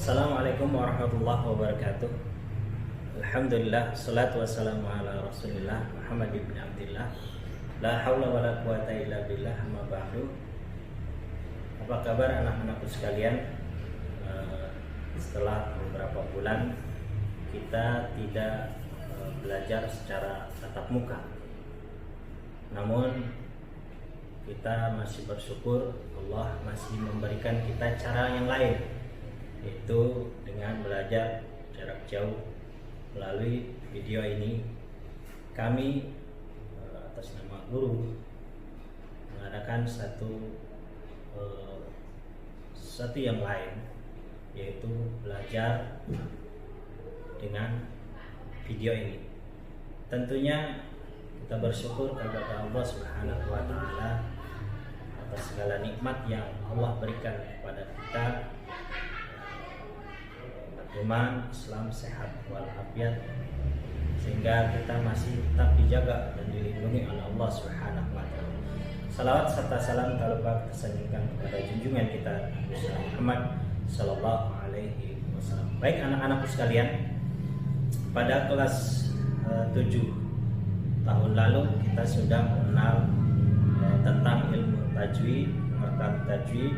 Assalamualaikum warahmatullahi wabarakatuh. Alhamdulillah, salatu wassalamu ala rasulillah Muhammad ibn Abdillah. La hawla wa la quwata illa billah, amma ba'du. Apa kabar anak-anakku sekalian? Setelah beberapa bulan kita tidak belajar secara tatap muka, namun kita masih bersyukur Allah masih memberikan kita cara yang lain, yaitu dengan belajar jarak jauh melalui video ini. Kami atas nama guru mengadakan satu yang lain, yaitu belajar dengan video ini. Tentunya kita bersyukur kepada Allah Subhanahu wa taala atas segala nikmat yang Allah berikan kepada kita, iman, Islam, sehat walafiat, sehingga kita masih tetap dijaga dan dilindungi oleh Allah Subhanahu wa taala. Salawat serta salam tak lupa kita sanjungkan kepada junjungan kita Nabi Muhammad sallallahu alaihi wasallam. Baik anak-anakku sekalian, pada kelas 7 tahun lalu kita sudah mengenal tentang ilmu tajwid, pengertian tajwid.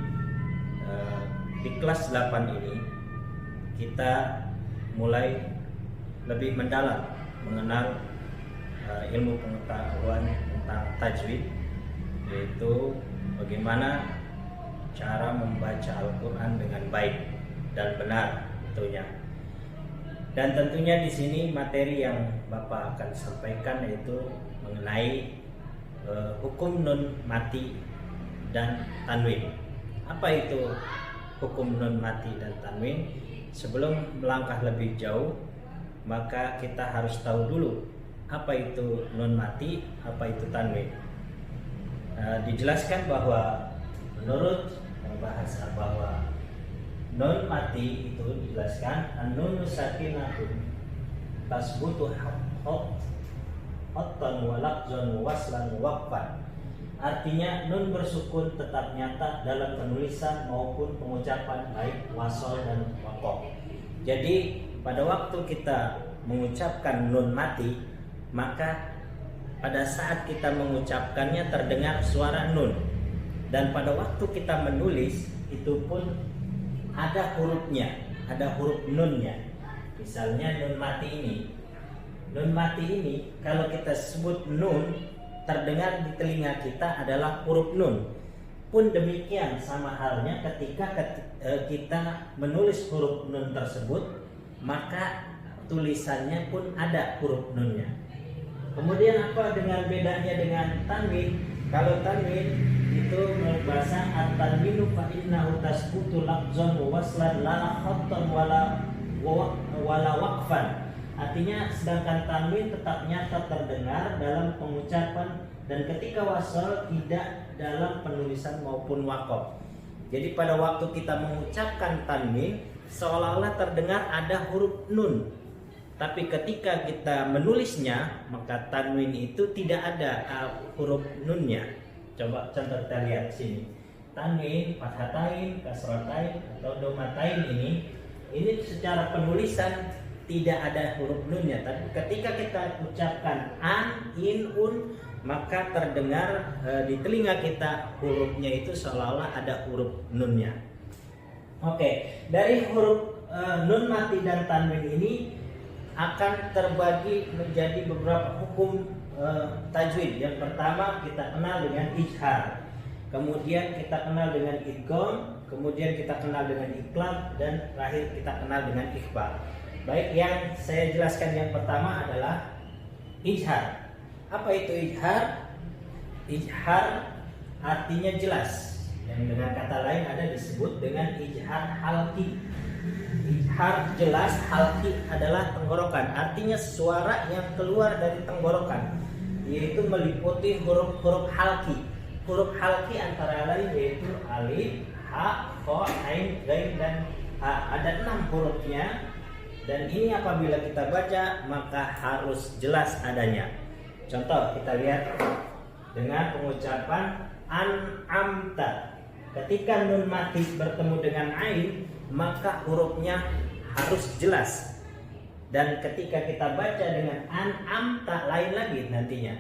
Di kelas 8 ini kita mulai lebih mendalam mengenal ilmu pengetahuan tentang tajwid, yaitu bagaimana cara membaca Al-Quran dengan baik dan benar tentunya. Dan tentunya di sini materi yang Bapak akan sampaikan yaitu mengenai hukum nun mati dan tanwin. Apa itu hukum nun mati dan tanwin? Sebelum melangkah lebih jauh, maka kita harus tahu dulu apa itu nun mati, apa itu tanwin. Dijelaskan bahwa menurut bahasa bahwa nun mati itu dijelaskan an-nunu sakinatun tasbutu hattan wa lafzan wa waslan wa waqfan. Artinya nun bersukun tetap nyata dalam penulisan maupun pengucapan, baik wasol dan waqaf. Jadi pada waktu kita mengucapkan nun mati, maka pada saat kita mengucapkannya terdengar suara nun, dan pada waktu kita menulis itu pun ada hurufnya, ada huruf nunnya. Misalnya nun mati ini kalau kita sebut nun, terdengar di telinga kita adalah huruf nun. Pun demikian sama halnya ketika kita menulis huruf nun tersebut, maka tulisannya pun ada huruf nunnya. Kemudian apa dengan bedanya dengan tanwin? Kalau tanwin itu menurut bahasa at-tanwinu fa innahu tasbutu lafzan wa waslan la khattan wala waqfan. Artinya sedangkan tanwin tetap nyata terdengar dalam pengucapan dan ketika wasal tidak dalam penulisan maupun waqaf. Jadi pada waktu kita mengucapkan tanwin seolah-olah terdengar ada huruf nun. Tapi ketika kita menulisnya, maka tanwin itu tidak ada huruf nunnya. Coba contoh kita lihat sini. Tanwin, fathatain, kasratain atau domatain ini secara penulisan tidak ada huruf nunnya. Tapi ketika kita ucapkan an, in, un, maka terdengar di telinga kita hurufnya itu seolah-olah ada huruf nunnya. Oke, dari huruf nun mati dan tanwin ini akan terbagi menjadi beberapa hukum tajwid. Yang pertama kita kenal dengan ijhar, kemudian kita kenal dengan idgham, kemudian kita kenal dengan iqlab, dan terakhir kita kenal dengan ikhfa. Baik, yang saya jelaskan yang pertama adalah ijhar. Apa itu ijhar? Ijhar artinya jelas, yang dengan kata lain ada disebut dengan ijhar halqi. Ijhar jelas, halqi adalah tenggorokan, artinya suara yang keluar dari tenggorokan, yaitu meliputi huruf-huruf halqi. Huruf halqi antara lain yaitu alif, ha, kha, ain, ghain, dan ha. Ada 6 hurufnya, dan ini apabila kita baca maka harus jelas adanya. Contoh kita lihat dengan pengucapan an'amta. Ketika nun mati bertemu dengan ain, maka hurufnya harus jelas. Dan ketika kita baca dengan an-am tak lain lagi nantinya.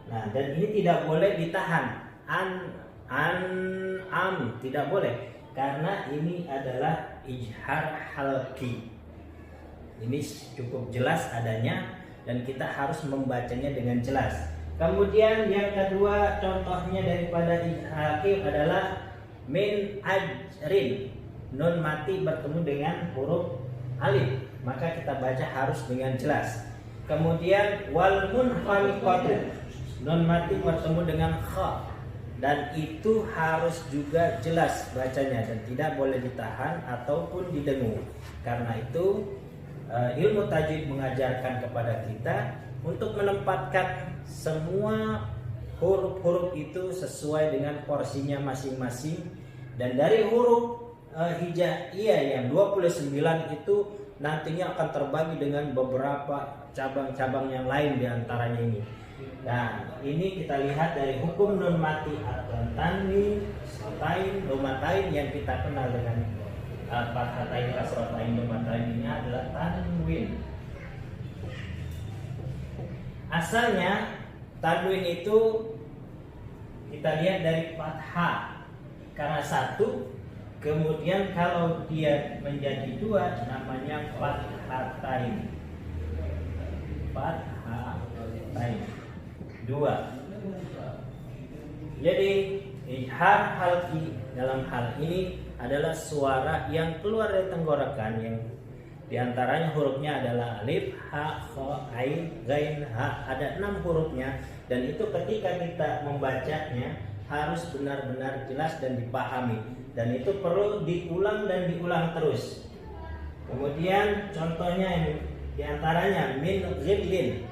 Nah, dan ini tidak boleh ditahan. An-am tidak boleh, karena ini adalah ijhar halqi. Ini cukup jelas adanya dan kita harus membacanya dengan jelas. Kemudian yang kedua contohnya daripada ijhar halqi adalah min ajrin. Nun mati bertemu dengan huruf alif, maka kita baca harus dengan jelas. Kemudian wal munkhaliqatu, nun mati bertemu dengan kha, dan itu harus juga jelas bacanya dan tidak boleh ditahan ataupun didengung. Karena itu ilmu tajwid mengajarkan kepada kita untuk menempatkan semua huruf-huruf itu sesuai dengan porsinya masing-masing. Dan dari huruf hijaiyah yang 29 itu nantinya akan terbagi dengan beberapa cabang-cabang yang lain diantaranya ini. Nah, ini kita lihat dari hukum nun mati atau tanwin, sotain, domatain yang kita kenal dengan fathatain, kasratain, domatain ini adalah tanwin. Asalnya tanwin itu kita lihat dari fathah karena satu, kemudian kalau dia menjadi dua namanya fathatain. Fathatain dua. Jadi ijhar halqi dalam hal ini adalah suara yang keluar dari tenggorokan yang diantaranya hurufnya adalah alif, ha, kha, ain, ghain, ha. Ada 6 hurufnya dan itu ketika kita membacanya harus benar-benar jelas dan dipahami, dan itu perlu diulang dan diulang terus. Kemudian contohnya ini diantaranya min ghillin,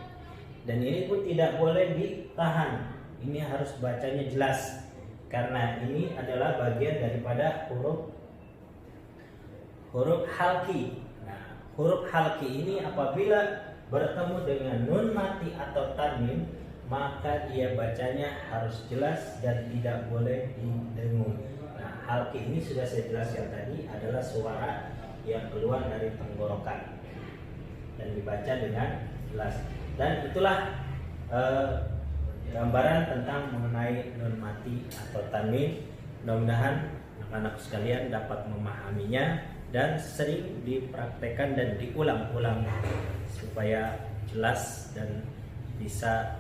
dan ini pun tidak boleh ditahan, ini harus bacanya jelas karena ini adalah bagian daripada huruf halqi. Nah, huruf halqi ini apabila bertemu dengan nun mati atau tanwin, maka dia bacanya harus jelas dan tidak boleh didengung. Nah, halqi ini sudah saya jelaskan tadi adalah suara yang keluar dari tenggorokan dan dibaca dengan jelas. Dan itulah gambaran tentang mengenai nun mati atau tanwin. Mudah-mudahan anak-anak sekalian dapat memahaminya dan sering dipraktekkan dan diulang-ulang supaya jelas dan bisa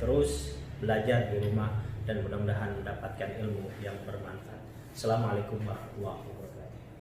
terus belajar di rumah dan mudah-mudahan mendapatkan ilmu yang bermanfaat. Assalamualaikum warahmatullahi wabarakatuh.